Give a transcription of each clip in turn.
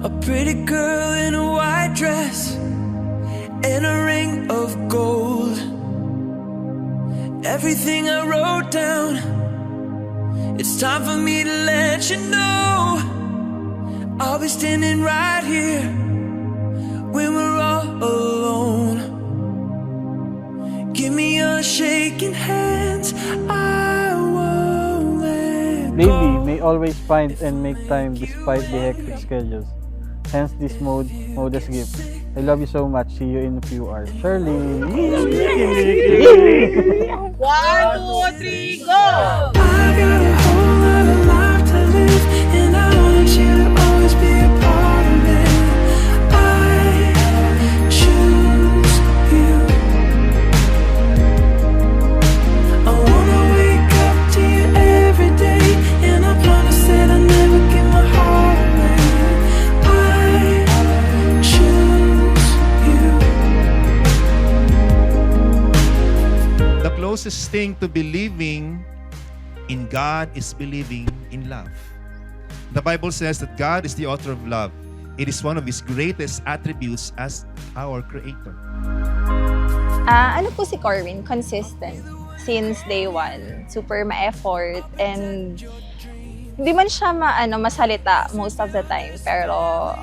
A pretty girl in a white dress and a ring of gold. Everything I wrote down, it's time for me to let you know. I'll be standing right here when we're all alone. Give me your shaking hands, I won't let Baby go. may always find and make time despite the hectic schedules. Hence this modest gift. I love you so much. See you in a few hours. Shirley! 1, 2, 3, go! I got a whole lot of life to live, and I want you to always be a part of it. I choose you. I wanna wake up to you every day, and I promise that I'll never give my heart away. I choose you. The closest thing to believing in God is believing in love. The Bible says that God is the author of love. It is one of His greatest attributes as our Creator. Ano po si Corwin? Consistent. Since day one. Super ma-effort and hindi man siya masalita most of the time. Pero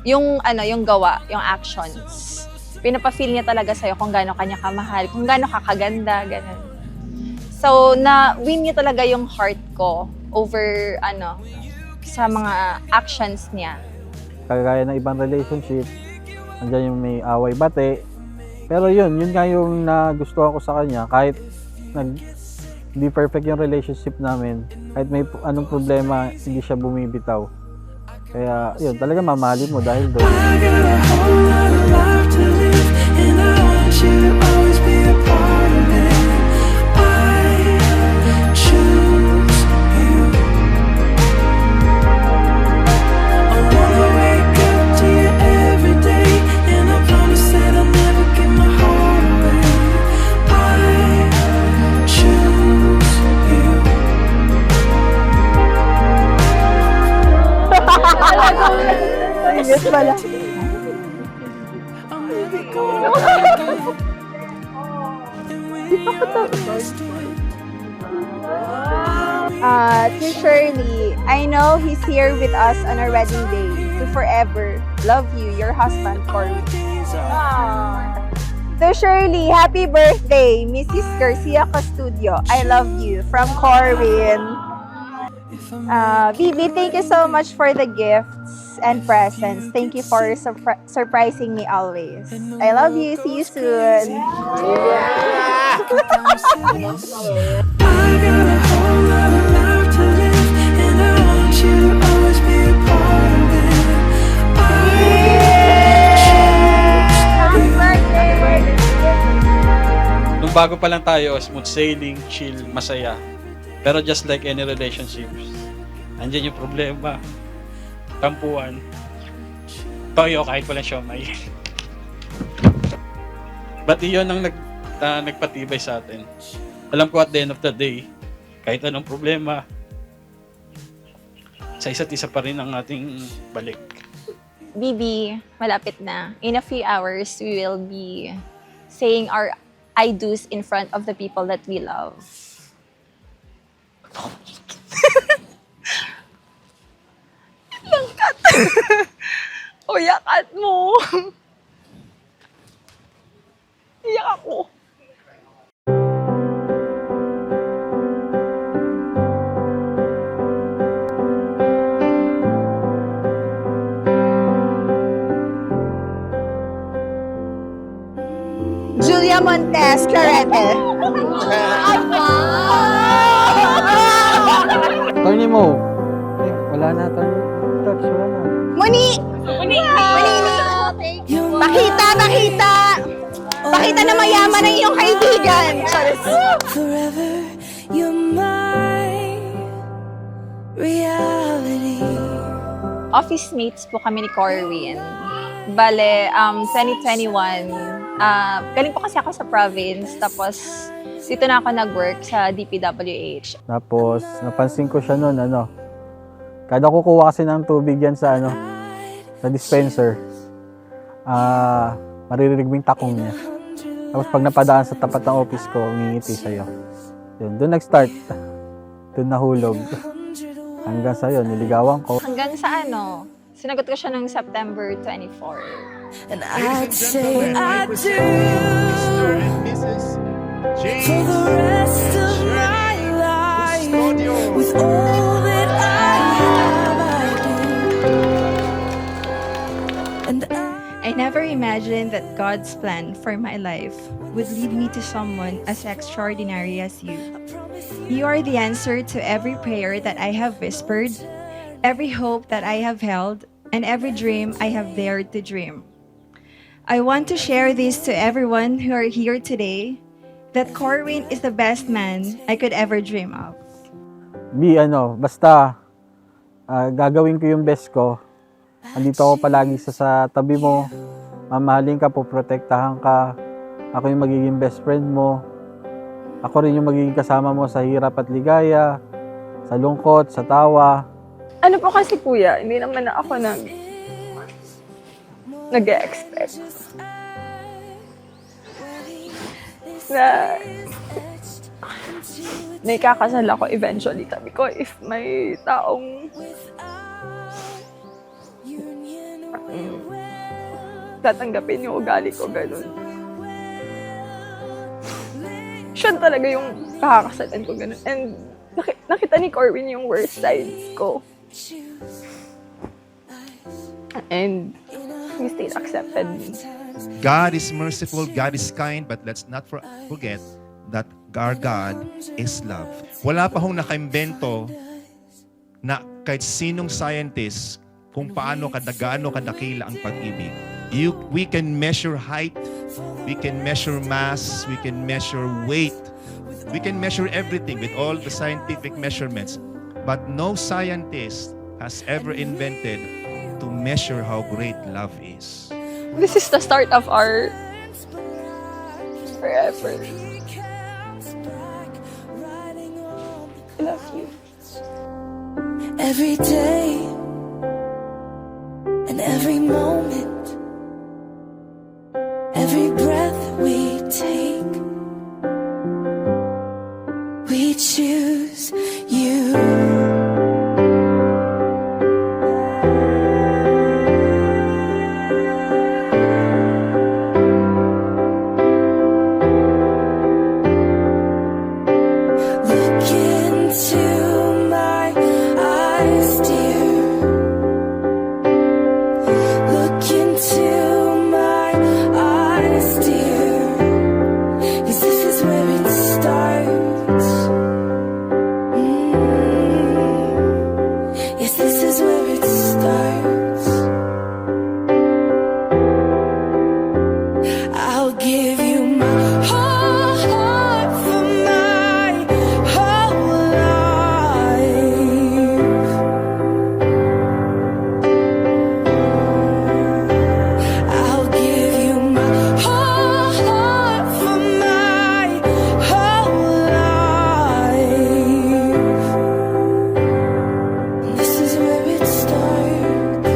yung gawa, yung actions, pinapa-feel niya talaga sa'yo kung gaano kanya kamahal, kung gaano kakaganda, ganun. So, na-win niya talaga yung heart ko over, sa mga actions niya. Kagaya ng ibang relationship, andyan yung may away bate. Pero yun nga yung nagustuhan ko sa kanya. Kahit hindi perfect yung relationship namin, kahit may anong problema, hindi siya bumibitaw. Kaya yun, talaga mamahalin mo dahil doon. I got a whole lot of life to live, and I want you to always be a part of it. I choose you. I wanna wake up to you every day, and I promise that I'll never give my heart away. I choose you. Yes, pala. I'm really going To Shirley, I know he's here with us on our wedding day. To forever love you, your husband, Corwin. To Shirley, happy birthday, Mrs. Garcia Castudio. I love you, from Corwin. Bibi, thank you so much for the gifts and presents. Thank you for surprising me always. I love you. See you soon. I got a whole lot of life to live, and I want you to always be a part of it. Happy birthday! Nung bago pa lang tayo, smooth sailing, chill, masaya. Pero just like any relationships, andyan yung problema, tampuan, toyo kahit walang siomay. But iyon ang nagpatibay sa atin. Alam ko at the end of the day, kahit anong problema, sa isa't isa pa rin ang ating balik. Bibi, malapit na. In a few hours, we will be saying our I do's in front of the people that we love. Langkat! O, yakat mo! Iyak ako. Julia Montes Clarete. Tony Mo. Wala na, Tony. Touch, wala na. Muni! Pakita! Pakita na mayaman ang iyong kaibigan. Forever, you're my reality. Office mates po kami ni Corwin. Bale, 2021, galing po kasi ako sa province, tapos dito na ako nag-work sa DPWH. Tapos, napansin ko siya noon, kada kukuha kasi ng tubig yan sa sa dispenser, maririnig mo yung takong niya. Tapos pag napadaan sa tapat ng office ko, ngingiti sa'yo. Yun, doon nag-start. Doon nahulog. Hanggang sa'yo, niligawan ko. Hanggang sa ano, sinagot ko siya ng September 24. And Ladies I'd and say gentlemen, I I present Mr. do and Mrs. James for the rest of and my Shirley life. Custodio. With all that I have, I do. And I never imagined that God's plan for my life would lead me to someone as extraordinary as you. You are the answer to every prayer that I have whispered, every hope that I have held, and every dream I have dared to dream. I want to share this to everyone who are here today, that Corwin is the best man I could ever dream of. Basta gagawin ko yung best ko. Andito ako palagi sa tabi mo. Mamahalin ka, poprotektahan ka. Ako yung magiging best friend mo. Ako rin yung magiging kasama mo sa hirap at ligaya, sa lungkot, sa tawa. Ano po kasi kuya, hindi naman ako nag-expect na may kakasal ako eventually. Sabi ko, if may taong tatanggapin yung ugali ko, ganun. Siya talaga yung kakakasalan ko, ganun. And nakita ni Corwin yung worst sides ko. And he still accepted me. God is merciful, God is kind, but let's not forget that our God is love. Wala pa hong nakaimbento na kahit sinong scientist kung gaano kadakila ang pag-ibig. We can measure height, we can measure mass, we can measure weight, we can measure everything with all the scientific measurements. But no scientist has ever invented to measure how great love is. This is the start of our forever. I love you. every day and every moment, every breath we take, we choose you. Look into my eyes, dear. Look into my eyes, dear. 'Cause this is where it starts. Yes, this is where it starts. I'll give you my whole heart for my whole life. I'll give you my whole heart for my whole life. And this is where it starts.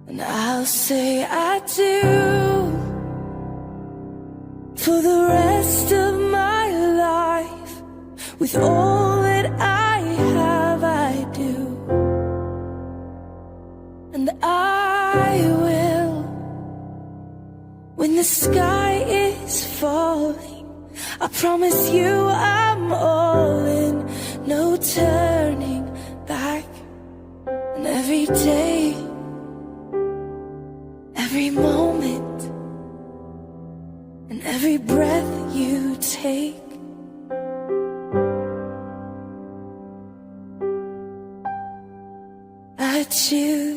And I'll say I do for the rest of my life. With all that I have, I do. And I will when the sky is falling. I promise you I'm all in, no turning back. And every day, every moment, and every breath you take, I choose